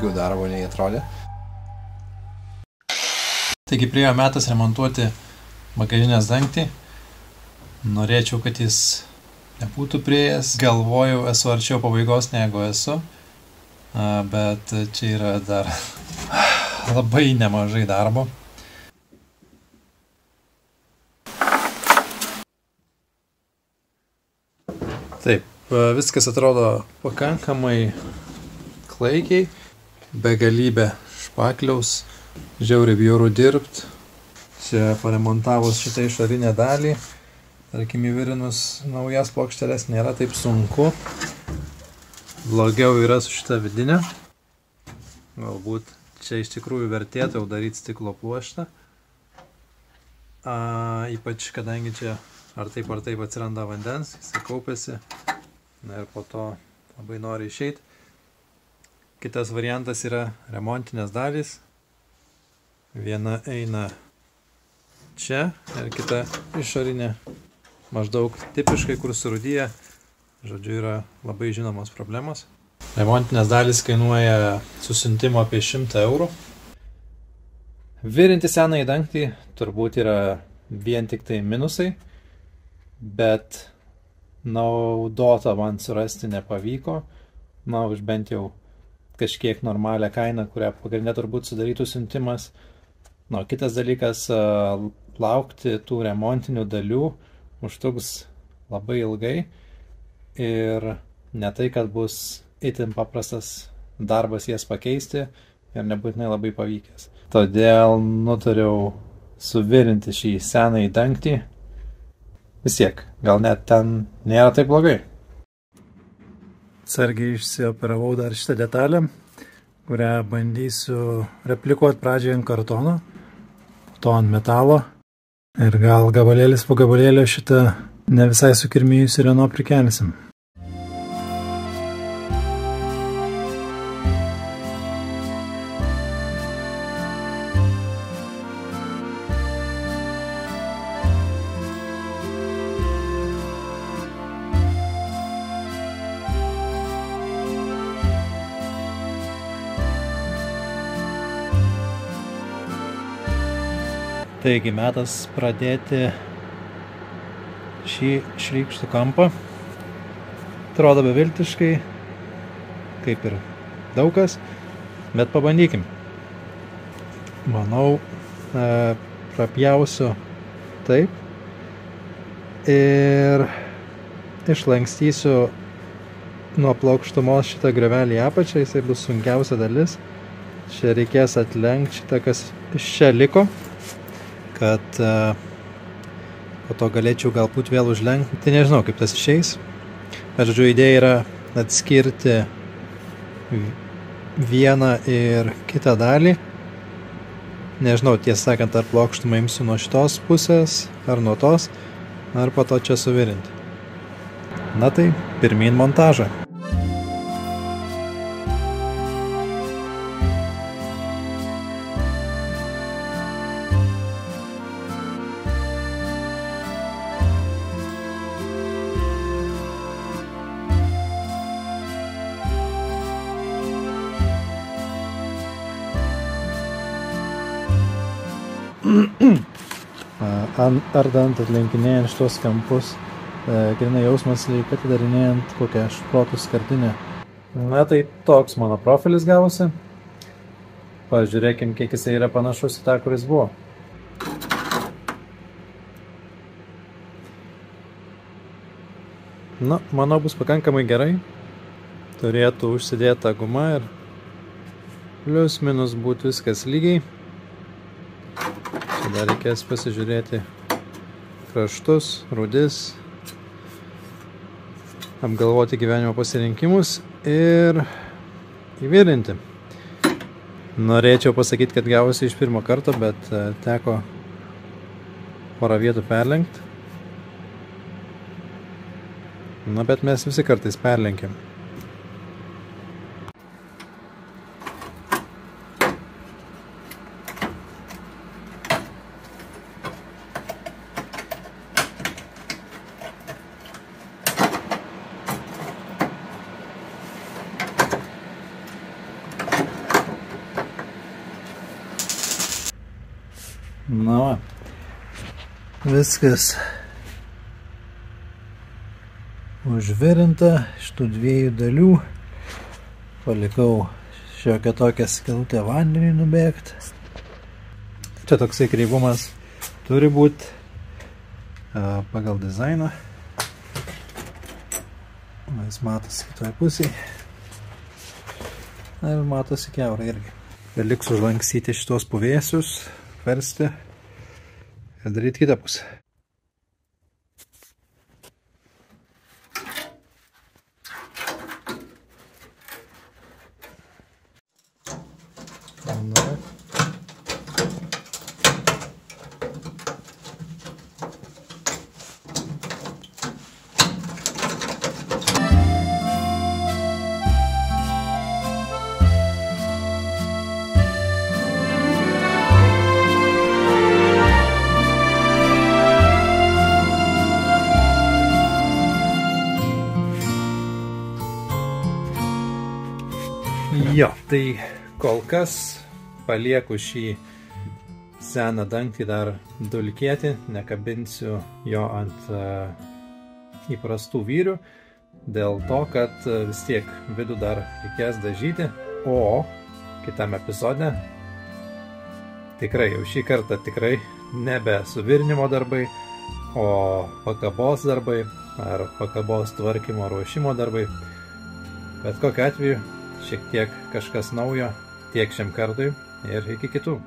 daugiau darbo nei atrodė. Taigi priėjo metas remontuoti bagažinės dangtį. Norėčiau, kad jis nebūtų priėjęs. Galvojau, esu arčiau pabaigos negu esu. Bet čia yra dar labai nemažai darbo. Taip, viskas atrodo pakankamai klaikiai. Begalybė špakliaus. Žiauriai bjauru dirbt. Čia paremontavus šitą išorinę dalį. Tarkim, įvirinus naujas plokšteles nėra taip sunku. Blogiau yra su šita vidinė. Galbūt čia iš tikrųjų vertėtų jau daryti stiklo pluoštą. Ypač kadangi čia ar taip atsiranda vandens, jis kaupiasi. Na ir po to labai nori išeiti. Kitas variantas yra remontinės dalys. Viena eina čia ir kita išorinė maždaug tipiškai, kur surūdyja. Žodžiu, yra labai žinomos problemos. Remontinės dalys kainuoja susiuntimo apie 100 eurų. Virinti senąjį dangtį turbūt yra vien tik tai minusai, bet naudotą man surasti nepavyko. Na, už bent jau kažkiek normalią kainą, kurią pagrindė turbūt sudarytų siuntimas. Na, kitas dalykas, laukti tų remontinių dalių užtruks labai ilgai ir ne tai, kad bus itin paprastas darbas jas pakeisti ir nebūtinai labai pavykęs. Todėl nutariau suvirinti šį senąjį dangtį. Vis tiek, gal net ten nėra taip blogai. Atsargiai išsioperavau dar šitą detalę, kurią bandysiu replikuoti pradžiai ant kartono, po to ant metalo. Ir gal gabalėlis po gabalėlio šitą ne visai sukirmijusi Renault prikelsim. Taigi metas pradėti šį šrykštų kampą. Atrodo beviltiškai, kaip ir daugas, bet pabandykim. Manau, prapjausiu taip ir išlankstysiu nuo plokštumos šitą griovelį į apačią, jisai bus sunkiausia dalis. Čia reikės atlenkti šitą, kas iš čia liko, kad po to galėčiau galbūt vėl užlenkti. Tai nežinau, kaip tas išeis. Bet, žodžiu, idėja yra atskirti vieną ir kitą dalį. Nežinau, tiesą sakant, ar plokštumą imsiu nuo šitos pusės, ar nuo tos, ar po to čia suvirinti. Na tai, pirmyn montažą. Ardant, atlenkinėjant šitos kampus, grynai jausmas lyg atidarinėjant kokią šprotų skardinę. Na tai toks mano profilis gavosi. Pažiūrėkim, kiek jisai yra panašus į tą, kuris buvo. Na, manau, bus pakankamai gerai. Turėtų užsidėta guma ir plius minus būtų viskas lygiai. Čia dar reikės pasižiūrėti kraštus, rūdis, apgalvoti gyvenimo pasirinkimus ir įvirinti. Norėčiau pasakyti, kad gavosi iš pirmo karto, bet teko porą vietų perlenkti. Na, bet mes visi kartais perlenkiam. Viskas užvirinta iš tų dviejų dalių. Palikau šiokią tokią skylutę vandenį nubėgti. Čia toksai kreivumas turi būti pagal dizainą. Jis matosi kitoje pusėje. Ir matosi kiaurai irgi. Ir liks užlanksyti šitos puvėsius, versti ir daryti kitą pusę. Jo, tai kol kas palieku šį seną dangtį dar dulkėti, nekabinsiu jo ant įprastų vyrių, dėl to, kad vis tiek vidų dar reikės dažyti, o kitam epizode tikrai, jau šį kartą tikrai nebe suvirinimo darbai, o pakabos darbai ar pakabos tvarkymo ruošimo darbai. Bet kokiu atveju šiek tiek kažkas naujo tiek šiam kartui ir iki kitų.